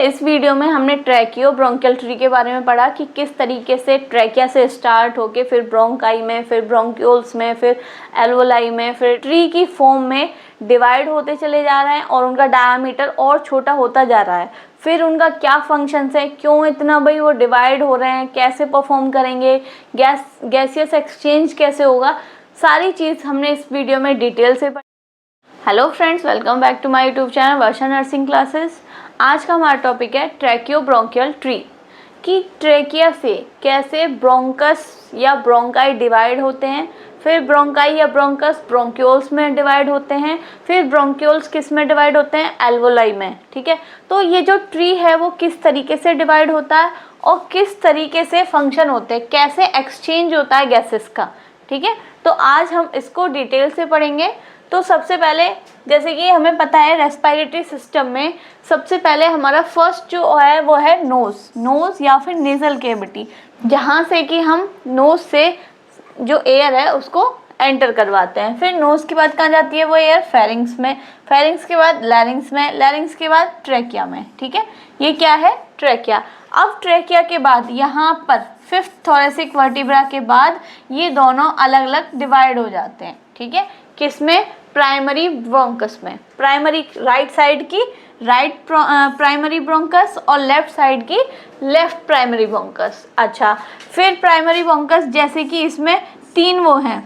इस वीडियो में हमने ट्रैकियो ब्रोंकियल ट्री के बारे में पढ़ा कि किस तरीके से ट्रैकिया से स्टार्ट होके फिर ब्रोंकाई में, फिर ब्रोंक्यूल्स में, फिर एल्वोलाई में, फिर ट्री की फॉर्म में डिवाइड होते चले जा रहे हैं और उनका डायामीटर और छोटा होता जा रहा है। फिर उनका क्या फंक्शंस है, क्यों इतना भाई वो डिवाइड हो रहे हैं, कैसे परफॉर्म करेंगे, गैसियस एक्सचेंज कैसे होगा, सारी चीज़ हमने इस वीडियो में डिटेल से पढ़ी। Hello friends, welcome back to my YouTube channel Varsha nursing classes. आज का हमारा टॉपिक है ट्रैकियो ब्रोंकियल ट्री कि ट्रैकिया से कैसे ब्रोंकस या ब्रोंकाई डिवाइड होते हैं, फिर ब्रोंकाई या ब्रोंकस ब्रोंक्यूल्स में डिवाइड होते हैं, फिर ब्रोंक्यूल्स किस में डिवाइड होते हैं, एल्वोलाई में। ठीक है, तो ये जो ट्री है वो किस तरीके से डिवाइड होता है और किस तरीके से फंक्शन होते हैं, कैसे एक्सचेंज होता है गैसेस का। ठीक है, तो आज हम इसको डिटेल से पढ़ेंगे। तो सबसे पहले जैसे कि हमें पता है रेस्पिरेटरी सिस्टम में सबसे पहले हमारा फर्स्ट जो है वो है नोज़ या फिर नेज़ल कैविटी, जहाँ से कि हम नोज़ से जो एयर है उसको एंटर करवाते हैं। फिर नोज़ के बाद कहाँ जाती है वो एयर, फेरिंग्स में, फेरिंग्स के बाद लैरिंग्स में, लैरिंग्स के बाद ट्रैकिया में। ठीक है, ये क्या है, ट्रैकिया। अब ट्रैकिया के बाद यहाँ पर फिफ्थ थोरेसिक वर्टिब्रा के बाद ये दोनों अलग अलग डिवाइड हो जाते हैं। ठीक है, किसमें, प्राइमरी ब्रोंकस में, प्राइमरी राइट साइड की राइट प्राइमरी ब्रोंकस और लेफ्ट साइड की लेफ्ट प्राइमरी ब्रोंकस। अच्छा, फिर प्राइमरी ब्रोंकस जैसे कि इसमें तीन वो हैं,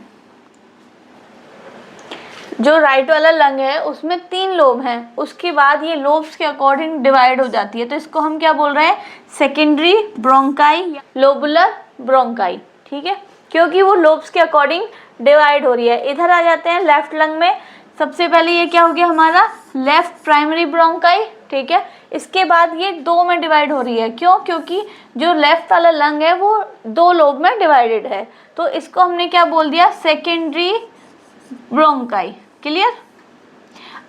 जो राइट वाला लंग है उसमें तीन लोब हैं, उसके बाद ये लोब्स के अकॉर्डिंग डिवाइड हो जाती है। तो इसको हम क्या बोल रहे हैं, सेकेंडरी ब्रोंकाई, लोबुलर ब्रोंकाई। ठीक है, क्योंकि वो लोब्स के अकॉर्डिंग डिवाइड हो रही है। इधर आ जाते हैं लेफ्ट लंग में। सबसे पहले ये क्या हो गया हमारा, लेफ्ट प्राइमरी ब्रोंकाई। ठीक है, इसके बाद ये दो में डिवाइड हो रही है। क्यों, क्योंकि जो लेफ्ट वाला लंग है वो दो लोब में डिवाइडेड है, तो इसको हमने क्या बोल दिया, सेकेंडरी ब्रोंकाई। क्लियर।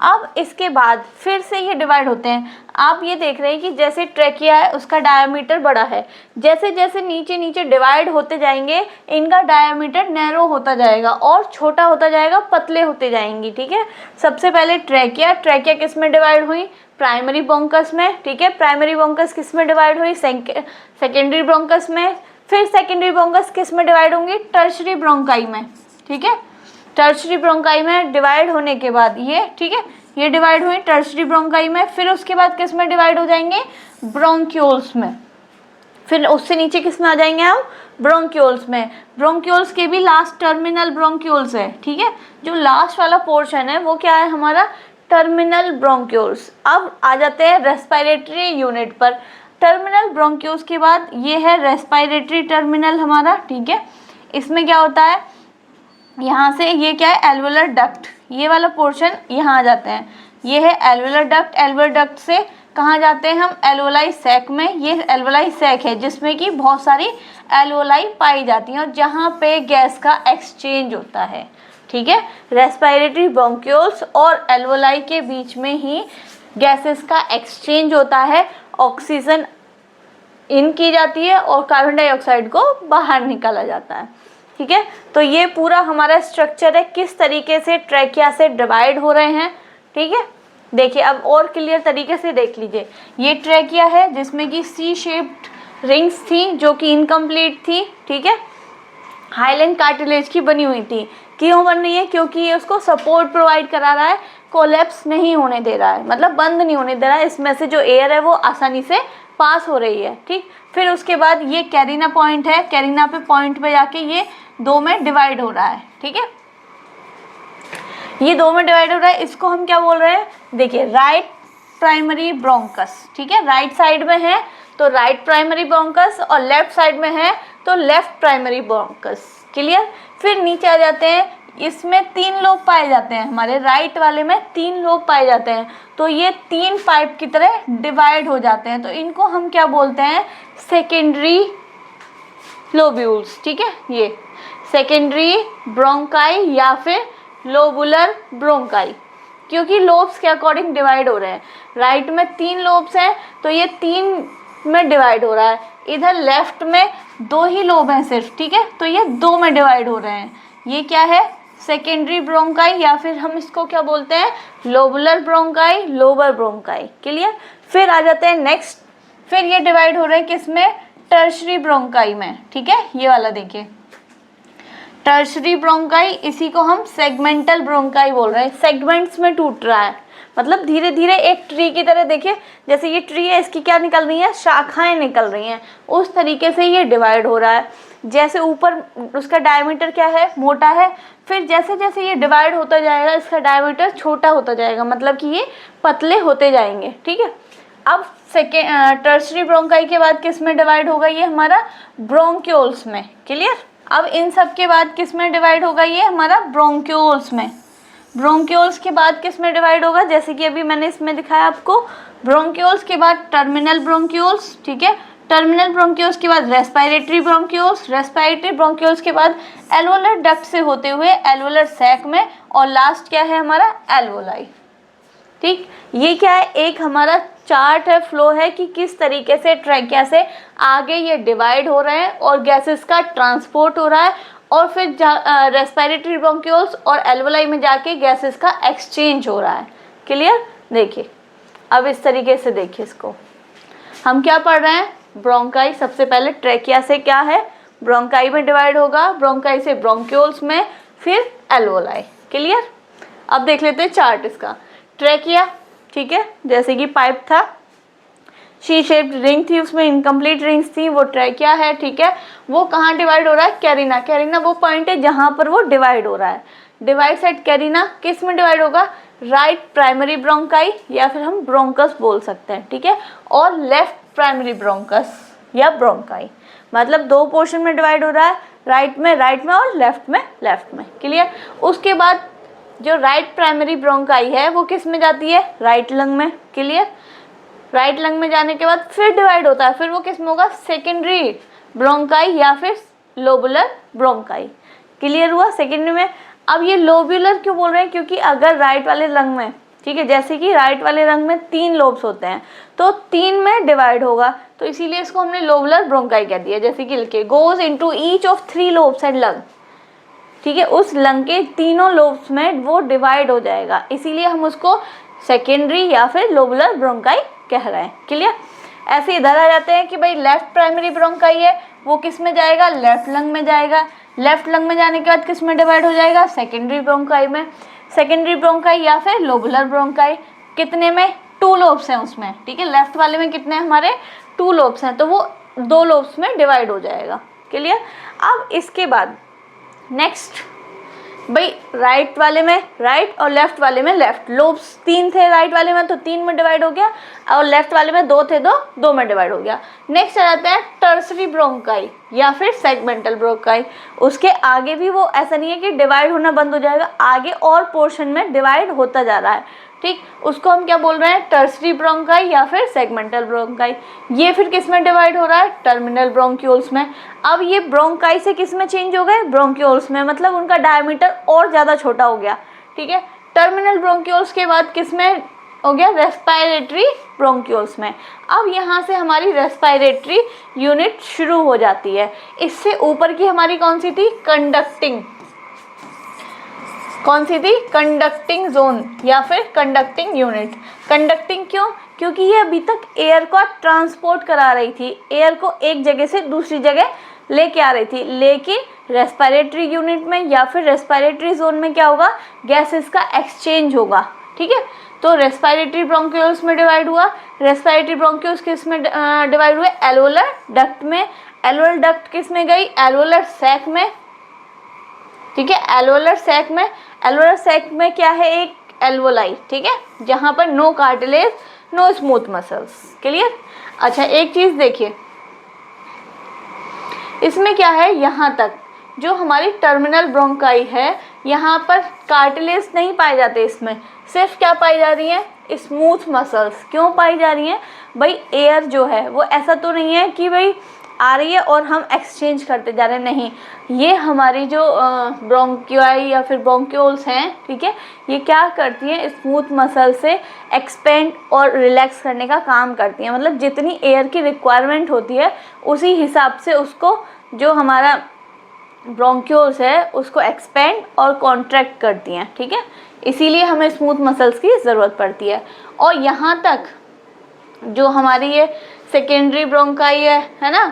अब इसके बाद फिर से ये डिवाइड होते हैं। आप ये देख रहे हैं कि जैसे ट्रैकिया है उसका डायामीटर बड़ा है, जैसे जैसे नीचे नीचे डिवाइड होते जाएंगे इनका डायामीटर नैरो होता जाएगा और छोटा होता जाएगा, पतले होते जाएंगी। ठीक है, सबसे पहले ट्रैकिया किस में डिवाइड हुई, प्राइमरी ब्रोंकस में। ठीक है, प्राइमरी ब्रोंकस किस में डिवाइड हुई, सेकेंडरी ब्रोंकस में। फिर सेकेंडरी ब्रोंकस किस में डिवाइड होंगी, टर्शरी ब्रोंकाई में। ठीक है, टर्शरी ब्रोंकाई में डिवाइड होने के बाद ये, ठीक है, ये डिवाइड हुई टर्शरी ब्रोंकाई में। फिर उसके बाद किस में डिवाइड हो जाएंगे, ब्रोंक्यूल्स में। फिर उससे नीचे किस में आ जाएंगे हम, ब्रोंक्यूल्स में। ब्रोंक्यूल्स के भी लास्ट टर्मिनल ब्रोंक्यूल्स है। ठीक है, जो लास्ट वाला पोर्शन है वो क्या है हमारा, टर्मिनल ब्रोंक्यूल्स। अब आ जाते हैं रेस्पिरेटरी यूनिट पर। टर्मिनल ब्रोंक्यूल्स के बाद ये है रेस्पिरेटरी टर्मिनल हमारा। ठीक है, इसमें क्या होता है, यहाँ से ये क्या है, एल्वुलर डक्ट, ये वाला पोर्शन यहाँ आ जाते हैं। ये है एल्वुलर डक्ट, एल्वुलर डक्ट से कहाँ जाते हैं हम, एल्वोलाई सैक में। ये एल्वोलाई सैक है जिसमें कि बहुत सारी एल्वोलाई पाई जाती हैं और जहाँ पे गैस का एक्सचेंज होता है। ठीक है, रेस्पिरेटरी ब्रोंक्यूल्स और एल्वोलाई के बीच में ही गैसेस का एक्सचेंज होता है, ऑक्सीजन इन की जाती है और कार्बन डाइऑक्साइड को बाहर निकाला जाता है। ठीक है, तो ये पूरा हमारा स्ट्रक्चर है, किस तरीके से ट्रैकिया से डिवाइड हो रहे हैं। ठीक है, देखिए अब और क्लियर तरीके से देख लीजिए। ये ट्रैकिया है जिसमें कि सी शेप्ड रिंग्स थी जो कि इनकम्प्लीट थी। ठीक है, हाइलैंड कार्टिलेज की बनी हुई थी। क्यों बन रही है, क्योंकि ये उसको सपोर्ट प्रोवाइड करा रहा है, कोलैप्स नहीं होने दे रहा है, मतलब बंद नहीं होने दे रहा है। इसमें से जो एयर है वो आसानी से पास हो रही है। ठीक, फिर उसके बाद ये कैरिना पॉइंट है, कैरिना पे पॉइंट पे जाके ये दो में डिवाइड हो रहा है। ठीक है, ये दो में डिवाइड हो रहा है, इसको हम क्या बोल रहे हैं, देखिए राइट प्राइमरी ब्रोंकस। ठीक है, राइट साइड में है तो राइट प्राइमरी ब्रोंकस और लेफ्ट साइड में है तो लेफ्ट प्राइमरी ब्रोंकस। क्लियर। फिर नीचे आ जाते हैं, इसमें तीन लोब पाए जाते हैं, हमारे राइट वाले में तीन लोब पाए जाते हैं, तो ये तीन पाइप की तरह डिवाइड हो जाते हैं, तो इनको हम क्या बोलते हैं, सेकेंडरी लोब्यूल्स। ठीक है, ये सेकेंडरी ब्रोंकाई या फिर लोबुलर ब्रोंकाई, क्योंकि लोब्स के अकॉर्डिंग डिवाइड हो रहे हैं। राइट में तीन लोब्स हैं तो ये तीन में डिवाइड हो रहा है, इधर लेफ्ट में दो ही लोब हैं सिर्फ। ठीक है, तो ये दो में डिवाइड हो रहे हैं। ये क्या है, सेकेंडरी ब्रोंकाई या फिर हम इसको क्या बोलते हैं, lobular bronchi, lower bronchi. Clear. फिर आ जाते हैं नेक्स्ट, फिर ये डिवाइड हो रहे हैं किसमें, टर्शरी ब्रोंकाई में, ठीक है। ये वाला देखिए टर्शरी ब्रोंकाई, इसी को हम सेगमेंटल ब्रोंकाई बोल रहे हैं। सेगमेंट्स में टूट रहा है, मतलब धीरे धीरे एक ट्री की तरह, देखिए जैसे ये ट्री है, इसकी क्या निकल रही है, शाखाएं निकल रही हैं, उस तरीके से ये डिवाइड हो रहा है। जैसे ऊपर उसका डायमीटर क्या है, मोटा है, फिर जैसे जैसे ये डिवाइड होता जाएगा इसका डायमीटर छोटा होता जाएगा, मतलब कि ये पतले होते जाएंगे, ठीक है। अब टर्शरी ब्रोंकाई के बाद किस में डिवाइड होगा, ये हमारा ब्रोंक्यूल्स में, क्लियर। अब इन सब के बाद किस में डिवाइड होगा, ये हमारा ब्रोंक्यूल्स में। ब्रोंक्यूल्स के बाद किस में डिवाइड होगा, जैसे कि अभी मैंने इसमें दिखाया आपको, ब्रोंक्यूल्स के बाद टर्मिनल ब्रोंक्यूल्स, ठीक है। टर्मिनल ब्रोंक्यूल्स के बाद रेस्पिरेटरी ब्रोंक्यूल्स, रेस्पिरेटरी ब्रोंक्यूल्स के बाद एल्वोलर डक्ट से होते हुए एल्वोलर सैक में, और लास्ट क्या है हमारा, एल्वोलाई, ठीक। ये क्या है, एक हमारा चार्ट है, फ्लो है कि किस तरीके से ट्रैकिया से आगे ये डिवाइड हो रहे हैं और गैसेस का ट्रांसपोर्ट हो रहा है, और फिर रेस्पिरेटरी ब्रोंक्यूल्स और एल्वोलाई में जाके गैसेस का एक्सचेंज हो रहा है, क्लियर। देखिए अब इस तरीके से देखिए, इसको हम क्या पढ़ रहे हैं, ब्रोंकाई सबसे पहले ट्रैकिया से क्या है, ब्रोंकाई में डिवाइड होगा, ब्रोंकाई से ब्रोंक्यूल्स में, फिर एल्वोलाई, क्लियर। अब देख लेते हैं चार्ट इसका। ट्रैकिया, ठीक है, जैसे कि पाइप था, शी शेप्ड रिंग थी, उसमें इनकम्प्लीट रिंग्स थी, वो ट्रैकिया है, ठीक है। वो कहाँ डिवाइड हो रहा है, कैरिना, कैरिना वो पॉइंट है जहाँ पर वो डिवाइड हो रहा है। डिवाइड एट कैरिना किस में डिवाइड होगा, राइट प्राइमरी ब्रोंकाई, या फिर हम ब्रोंकस बोल सकते हैं, ठीक है, और लेफ्ट प्राइमरी ब्रोंकस या ब्रोंकाई, मतलब दो पोर्शन में डिवाइड हो रहा है, राइट में और लेफ्ट में, क्लियर। उसके बाद जो राइट प्राइमरी ब्रोंकाई है वो किस में जाती है, राइट लंग में, क्लियर। राइट लंग में जाने के बाद फिर डिवाइड होता है, फिर वो किस में होगा, सेकेंडरी ब्रोंकाई या फिर लोबुलर ब्रोंकाई, क्लियर हुआ, सेकेंडरी में। अब ये लोबुलर क्यों बोल रहे हैं, क्योंकि अगर राइट वाले लंग में, ठीक है, जैसे कि राइट वाले लंग में 3 लोब्स होते हैं तो 3 में डिवाइड होगा, तो इसीलिए इसको हमने लोबुलर ब्रोंकाई कह दिया। जैसे कि लिखे goes into each of 3 lobes and lung, ठीक है, उस लंग के तीनों लोब्स में वो डिवाइड हो जाएगा, इसीलिए हम उसको सेकेंडरी या फिर लोबुलर ब्रोंकाई कह रहे हैं, क्लियर। ऐसे इधर आ जाते हैं कि भाई लेफ्ट प्राइमरी ब्रोंकाई है, वो किस में जाएगा, लेफ्ट लंग में जाएगा। लेफ्ट लंग में जाने के बाद किस में डिवाइड हो जाएगा, सेकेंडरी ब्रोंकाई में। सेकेंडरी ब्रोंकाई या फिर लोबुलर ब्रोंकाई, कितने में, 2 लोब्स हैं उसमें, ठीक है। लेफ्ट वाले में कितने हमारे 2 लोब्स हैं, तो वो 2 लोब्स में डिवाइड हो जाएगा, क्लियर। अब इसके बाद नेक्स्ट, भाई राइट वाले में राइट और लेफ्ट वाले में लेफ्ट, लोब्स 3 थे राइट वाले में तो 3 में डिवाइड हो गया, और लेफ्ट वाले में 2 थे तो 2 में डिवाइड हो गया। नेक्स्ट आ जाता है टर्सरी ब्रोंकाई या फिर सेगमेंटल ब्रोंकाई। उसके आगे भी वो ऐसा नहीं है कि डिवाइड होना बंद हो जाएगा, आगे और पोर्शन में डिवाइड होता जा रहा है, ठीक। उसको हम क्या बोल रहे हैं, टर्सरी ब्रोंकाई या फिर सेगमेंटल ब्रोंकाई। ये फिर किस में डिवाइड हो रहा है, टर्मिनल ब्रोंक्यूल्स में। अब ये ब्रोंकाई से किस में चेंज हो गए, ब्रोंक्यूल्स में, मतलब उनका डायमीटर और ज़्यादा छोटा हो गया, ठीक है। टर्मिनल ब्रोंक्यूल्स के बाद किस में हो गया, रेस्पिरेटरी ब्रोंक्यूल्स में। अब यहाँ से हमारी रेस्पिरेटरी यूनिट शुरू हो जाती है। इससे ऊपर की हमारी कौन सी थी, कंडक्टिंग, कौन सी थी, कंडक्टिंग जोन या फिर कंडक्टिंग यूनिट। कंडक्टिंग क्यों, क्योंकि ये अभी तक एयर को ट्रांसपोर्ट करा रही थी, एयर को एक जगह से दूसरी जगह लेके आ रही थी, लेकिन रेस्पिरेटरी यूनिट में या फिर रेस्पिरेटरी जोन में क्या होगा, गैसेस का एक्सचेंज होगा, ठीक है। तो रेस्पिरेटरी ब्रोंक्यूल्स में डिवाइड हुआ, रेस्पिरेटरी ब्रोंक्यूल्स किस में डिवाइड हुए, एल्वोलर डक्ट में। एल्वोलर डक्ट किस में गई, एल्वोलर सैक में, ठीक है, एल्वोलर सैक में। एल्वोलर सैक में क्या है, एक एल्वोलाई, ठीक है, जहाँ पर no cartilage no smooth muscles, clear. अच्छा एक चीज़ देखिए, इसमें क्या है, यहाँ तक जो हमारी टर्मिनल ब्रोंकाई है, यहाँ पर कार्टिलेज नहीं पाए जाते, इसमें सिर्फ क्या पाई जा रही है, स्मूथ मसल्स। क्यों पाई जा रही हैं, भाई एयर जो है वो ऐसा तो नहीं है कि भाई आ रही है और हम एक्सचेंज करते जा रहे हैं, नहीं, ये हमारी जो ब्रोंक्यूआई या फिर ब्रोंक्यूल्स हैं, ठीक है, ये क्या करती हैं, स्मूथ मसल से एक्सपेंड और रिलैक्स करने का काम करती हैं। मतलब जितनी एयर की रिक्वायरमेंट होती है उसी हिसाब से उसको, जो हमारा ब्रोंक्यूल्स है उसको एक्सपेंड और कॉन्ट्रैक्ट करती हैं, ठीक है, इसीलिए हमें स्मूथ मसल्स की ज़रूरत पड़ती है। और यहाँ तक जो हमारी ये सेकेंडरी ब्रोंकाई है ना,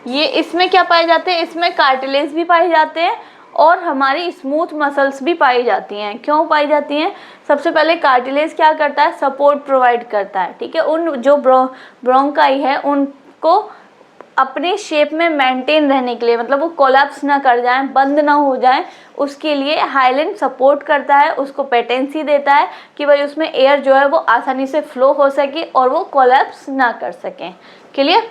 ये इसमें क्या पाए जाते हैं, इसमें कार्टिलेज भी पाए जाते हैं और हमारी स्मूथ मसल्स भी पाई जाती हैं। क्यों पाई जाती हैं? सबसे पहले कार्टिलेज क्या करता है, सपोर्ट प्रोवाइड करता है, ठीक है। उन जो ब्रोंकाई है उनको अपने शेप में मेंटेन रहने के लिए, मतलब वो कोलैप्स ना कर जाएं, बंद ना हो जाएं, उसके लिए हाइलेन सपोर्ट करता है, उसको पेटेंसी देता है कि भाई उसमें एयर जो है वो आसानी से फ्लो हो सके और वो कोलैप्स ना कर सकें। क्लियर?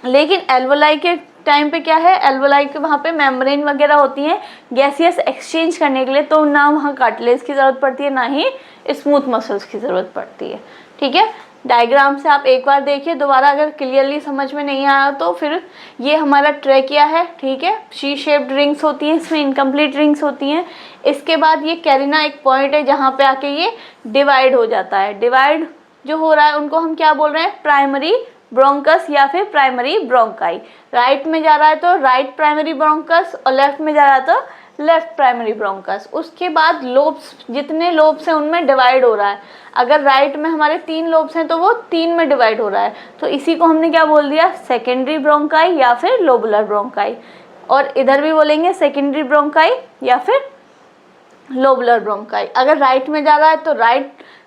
लेकिन एल्वोलाई के टाइम पे क्या है, एल्वोलाई के वहाँ पे मेम्ब्रेन वगैरह होती हैं गैसियस एक्सचेंज करने के लिए, तो ना वहाँ कार्टिलेज की ज़रूरत पड़ती है, ना ही स्मूथ मसल्स की ज़रूरत पड़ती है, ठीक है। डायग्राम से आप एक बार देखिए दोबारा, अगर क्लियरली समझ में नहीं आया तो फिर ये हमारा ट्रैकिया है, ठीक है। सी शेप्ड रिंग्स होती हैं, इसमें इनकम्प्लीट रिंग्स होती हैं। इसके बाद ये कैरिना एक पॉइंट है जहाँ पे आके ये डिवाइड हो जाता है। डिवाइड जो हो रहा है उनको हम क्या बोल रहे हैं, प्राइमरी ब्रोंकस या फिर प्राइमरी ब्रोंकाई। राइट में जा रहा है तो राइट प्राइमरी ब्रोंकस और लेफ्ट में जा रहा है तो लेफ्ट प्राइमरी ब्रोंकस। उसके बाद लोब्स, जितने लोब्स हैं उनमें डिवाइड हो रहा है। अगर राइट में हमारे 3 लोब्स हैं तो वो 3 में डिवाइड हो रहा है, तो इसी को हमने क्या बोल दिया, सेकेंडरी ब्रोंकाई या फिर लोबुलर ब्रोंकाई। और इधर भी बोलेंगे सेकेंडरी ब्रोंकाई या फिर लोबुलर ब्रोंकाई। अगर राइट में जा रहा है तो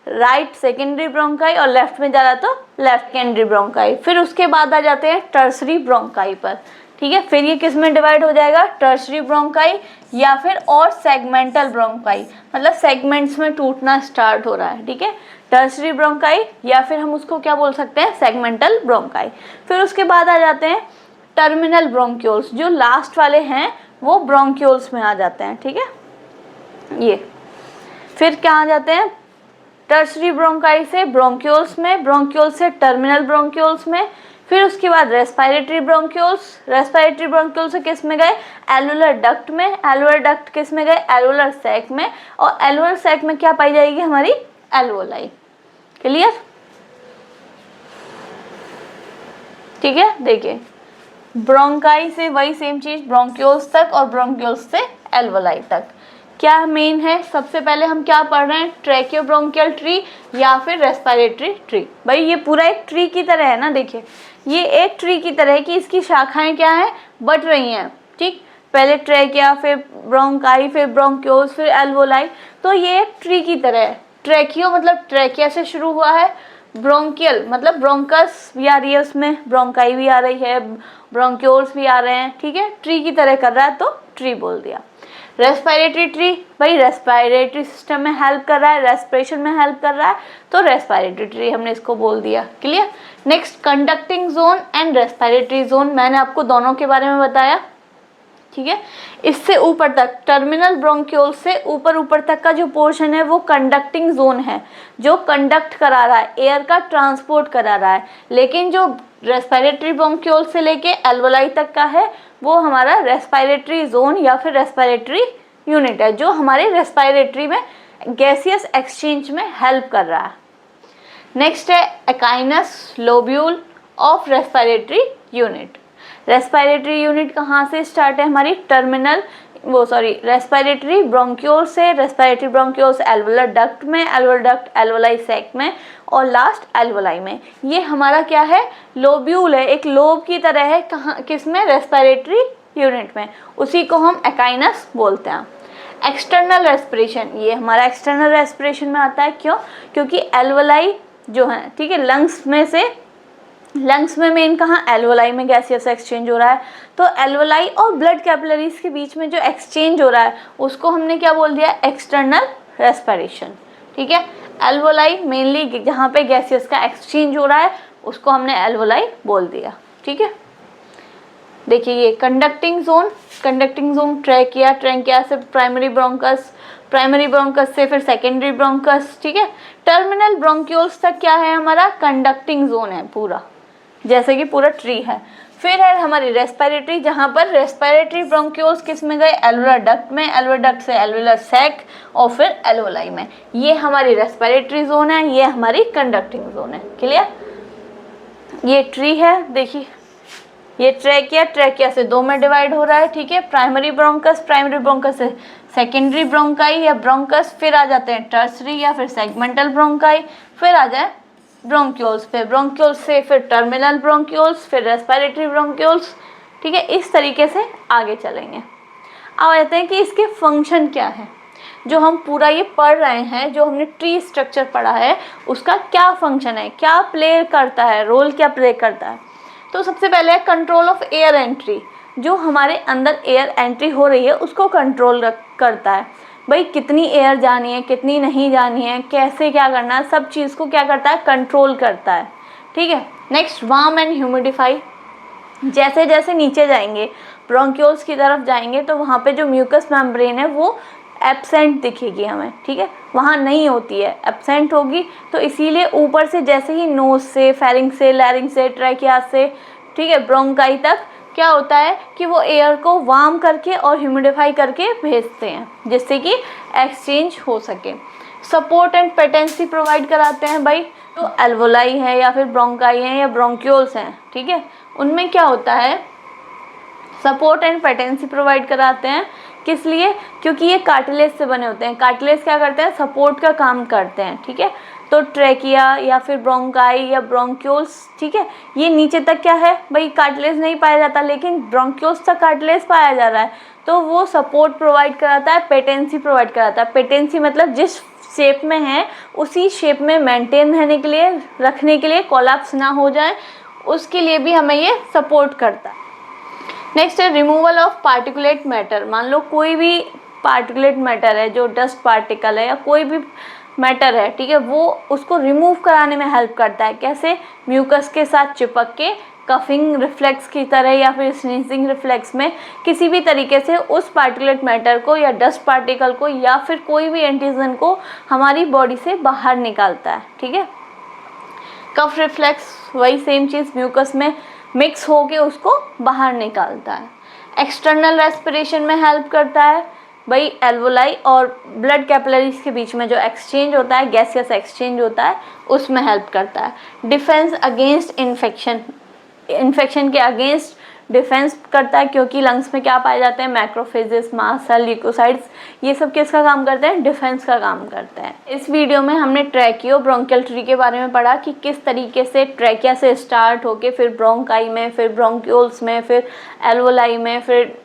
राइट सेकेंडरी ब्रोंकाई और लेफ्ट में जा रहा है तो लेफ्ट सेकेंडरी ब्रोंकाई। फिर उसके बाद आ जाते हैं टर्सरी ब्रोंकाई पर, ठीक है। फिर ये किस में डिवाइड हो जाएगा, टर्सरी ब्रोंकाई या फिर और सेगमेंटल ब्रोंकाई, मतलब सेगमेंट्स में टूटना स्टार्ट हो रहा है, ठीक है। टर्सरी ब्रोंकाई या फिर हम उसको क्या बोल सकते हैं, सेगमेंटल ब्रोंकाई। फिर उसके बाद आ जाते हैं टर्मिनल ब्रोंक्यूल्स, जो लास्ट वाले हैं वो ब्रोंक्यूल्स में आ जाते हैं, ठीक है। ये फिर क्या आ जाते हैं, टर्सरी ब्रोंकाई से ब्रोंक्यूल्स में, ब्रोंक्यूल्स से टर्मिनल ब्रोंक्यूल्स में। फिर उसके बाद रेस्पिरेटरी ब्रोंक्यूल्स, रेस्पिरेटरी ब्रोंक्यूल्स से किस में गए, एल्वुलर डक्ट में, एल्वुलर डक्ट किस में गए, एल्वुलर सैक में, और एल्वुलर सैक में क्या पाई जाएगी, हमारी एल्वोलाई। क्लियर? ठीक है, देखिए ब्रोंकाई से वही सेम चीज ब्रोंक्यूल्स तक और ब्रोंक्यूल्स से एल्वोलाई तक। क्या मेन है, सबसे पहले हम क्या पढ़ रहे हैं, ट्रैकियोब्रोंकियल ट्री या फिर रेस्पिरेटरी ट्री। भाई ये पूरा एक ट्री की तरह है ना, देखिए ये एक ट्री की तरह है कि इसकी शाखाएं क्या है, बढ़ रही हैं, ठीक। पहले ट्रैकिया, फिर ब्रोंकाई, फिर ब्रोंक्यूल्स, फिर एल्वोलाई। तो ये एक ट्री की तरह है। ट्रैकियो मतलब ट्रैकिया से शुरू हुआ है, ब्रोंकियल मतलब ब्रोंकस भी आ रही है, उसमें ब्रोंकाई भी आ रही है, ब्रोंक्यूल्स भी आ रहे हैं, ठीक है। ट्री की तरह कर रहा है तो ट्री बोल दिया। रेस्पिरेटरी ट्री, भाई रेस्पिरेटरी सिस्टम में हेल्प कर रहा है, रेस्पिरेशन में हेल्प कर रहा है, तो रेस्पिरेटरी ट्री हमने इसको बोल दिया। Clear? Next conducting zone and respiratory zone, मैंने आपको दोनों के बारे में बताया, ठीक है। इससे ऊपर तक टर्मिनल ब्रोंक्यूल से ऊपर तक का जो पोर्शन है वो कंडक्टिंग जोन है, जो कंडक्ट करा रहा है, एयर का ट्रांसपोर्ट करा रहा है। लेकिन जो रेस्पिरेटरी ब्रोंक्यूल से लेके एल्वोलाई तक का है वो हमारा रेस्पिरेटरी जोन या फिर रेस्पिरेटरी यूनिट है, जो हमारे रेस्पिरेटरी में गैसियस एक्सचेंज में हेल्प कर रहा है। नेक्स्ट है echinus lobule of respiratory unit. Respiratory unit कहाँ से स्टार्ट है, हमारी टर्मिनल रेस्पिरेटरी ब्रोंक्यूल से, रेस्पिरेटरी ब्रोंक्यूल से एल्वुलर डक्ट में, एल्वुलर डक्ट एल्वोलाई सैक में और लास्ट एल्वोलाई में। ये हमारा क्या है, लोब्यूल है, एक लोब की तरह है, कहाँ, किसमें, रेस्पिरेटरी यूनिट में। उसी को हम एकाइनस बोलते हैं। एक्सटर्नल रेस्पिरेशन, ये हमारा एक्सटर्नल रेस्पिरेशन में आता है। क्यों? क्योंकि एल्वोलाई जो है, ठीक है, लंग्स में मेन कहाँ, एल्वोलाई में गैसियस एक्सचेंज हो रहा है। तो एल्वोलाई और ब्लड कैपिलरीज के बीच में जो एक्सचेंज हो रहा है उसको हमने क्या बोल दिया, एक्सटर्नल रेस्पिरेशन, ठीक है। एल्वोलाई मेनली जहाँ पे गैसियस का एक्सचेंज हो रहा है उसको हमने एल्वोलाई बोल दिया, ठीक है। देखिए ये कंडक्टिंग जोन ट्रैकिया से प्राइमरी ब्रोंकस से फिर सेकेंडरी ब्रोंकस, ठीक है। टर्मिनल ब्रोंक्यूल्स तक क्या है, हमारा कंडक्टिंग जोन है पूरा, जैसे कि पूरा ट्री है। फिर है हमारी रेस्पिरेटरी, जहाँ पर रेस्पिरेटरी ब्रोंक्यूल्स किस में गए, एल्वुलर डक्ट में, एल्वुलर डक्ट से एल्वुलर सैक और फिर एल्वोलाई में। ये हमारी रेस्पिरेटरी जोन है, ये हमारी कंडक्टिंग जोन है। क्लियर? ये ट्री है, देखिए ये ट्रैकिया से 2 में डिवाइड हो रहा है, ठीक है। प्राइमरी ब्रोंकस से सेकेंडरी ब्रोंकाई या ब्रोंकस, फिर आ जाते हैं टर्सरी या फिर सेगमेंटल ब्रोंकाई, फिर आ जाए ब्रोंक्यूल्स, फिर ब्रोंक्यूल्स से फिर टर्मिनल ब्रोंक्यूल्स, फिर रेस्पिरेटरी ब्रोंक्यूल्स, ठीक है, इस तरीके से आगे चलेंगे। अब आते हैं कि इसके फंक्शन क्या है। जो हम पूरा ये पढ़ रहे हैं, जो हमने ट्री स्ट्रक्चर पढ़ा है, उसका क्या फंक्शन है, क्या प्ले करता है, रोल क्या प्ले करता है। तो सबसे पहले है कंट्रोल ऑफ एयर एंट्री। जो हमारे अंदर एयर एंट्री हो रही है उसको कंट्रोल करता है। भाई कितनी एयर जानी है, कितनी नहीं जानी है, कैसे क्या करना है, सब चीज़ को क्या करता है, कंट्रोल करता है, ठीक है। Next warm and humidify. जैसे जैसे नीचे जाएंगे, ब्रोंक्यूल्स की तरफ जाएंगे, तो वहाँ पे जो म्यूकस मेम्ब्रेन है वो एब्सेंट दिखेगी हमें, ठीक है, वहाँ नहीं होती है, एब्सेंट होगी। तो इसीलिए ऊपर से जैसे ही नोज से, फेरिंग से, लैरिंग से, ट्रैकिया से, ठीक है, ब्रोंकाई तक क्या होता है कि वो एयर को वार्म करके और ह्यूमिडिफाई करके भेजते हैं, जिससे कि एक्सचेंज हो सके। सपोर्ट एंड पेटेंसी प्रोवाइड कराते हैं भाई। तो एल्वोलाई है या फिर ब्रोंकाई है या ब्रोंक्यूल्स हैं, ठीक है, उनमें क्या होता है, सपोर्ट एंड पेटेंसी प्रोवाइड कराते हैं। किस लिए? क्योंकि ये कार्टिलेज से बने होते हैं। कार्टिलेज क्या करते हैं, सपोर्ट का काम करते हैं, ठीक है। तो ट्रैकिया या फिर ब्रोंकाई या ब्रोंक्यूल्स, ठीक है, ये नीचे तक क्या है भाई, कार्टिलेज नहीं पाया जाता, लेकिन ब्रोंक्यूल्स तक कार्टिलेज पाया जा रहा है, तो वो सपोर्ट प्रोवाइड कराता है, पेटेंसी प्रोवाइड कराता है। पेटेंसी मतलब जिस शेप में है उसी शेप में मेंटेन रहने के लिए, रखने के लिए, कोलैप्स ना हो जाए, उसके लिए भी हमें ये सपोर्ट करता है। नेक्स्ट है रिमूवल ऑफ पार्टिकुलेट मैटर। मान लो कोई भी पार्टिकुलेट मैटर है, जो डस्ट पार्टिकल है या कोई भी मैटर है, ठीक है, वो उसको रिमूव कराने में हेल्प करता है। कैसे? म्यूकस के साथ चिपक के, कफिंग रिफ्लेक्स की तरह या फिर स्नीजिंग रिफ्लेक्स में किसी भी तरीके से उस पार्टिकुलेट मैटर को या डस्ट पार्टिकल को या फिर कोई भी एंटीजन को हमारी बॉडी से बाहर निकालता है, ठीक है। कफ रिफ्लेक्स वही सेम चीज़, म्यूकस में मिक्स होके उसको बाहर निकालता है। एक्सटर्नल रेस्पिरेशन में हेल्प करता है भाई, एल्वोलाई और ब्लड कैपिलरीज के बीच में जो एक्सचेंज होता है, गैसियस एक्सचेंज होता है, उसमें हेल्प करता है। डिफेंस अगेंस्ट इन्फेक्शन, इन्फेक्शन के अगेंस्ट डिफेंस करता है, क्योंकि लंग्स में क्या पाए जाते हैं, मैक्रोफेजेस, मास्ट सेल, ल्यूकोसाइट्स, ये सब किसका काम करते हैं, डिफेंस का काम करते हैं। इस वीडियो में हमने ट्रैकियो ब्रोंकियल ट्री के बारे में पढ़ा कि किस तरीके से ट्रैकिया से स्टार्ट होके फिर ब्रोंकाई में, फिर ब्रोंक्यूल्स में, फिर एल्वोलाई में, फिर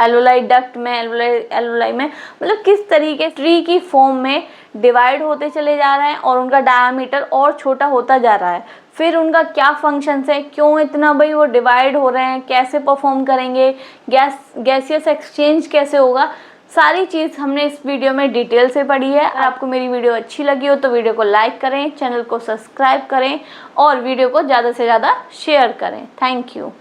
एल्वोलाई डक्ट में, एल्वोलाई में, मतलब किस तरीके ट्री की फॉर्म में डिवाइड होते चले जा रहे हैं और उनका डायामीटर और छोटा होता जा रहा है। फिर उनका क्या फंक्शंस है, क्यों इतना भाई वो डिवाइड हो रहे हैं, कैसे परफॉर्म करेंगे, गैसियस एक्सचेंज कैसे होगा, सारी चीज़ हमने इस वीडियो में डिटेल से पढ़ी है। अगर आपको मेरी वीडियो अच्छी लगी हो तो वीडियो को लाइक करें, चैनल को सब्सक्राइब करें और वीडियो को ज़्यादा से ज़्यादा शेयर करें। Thank you.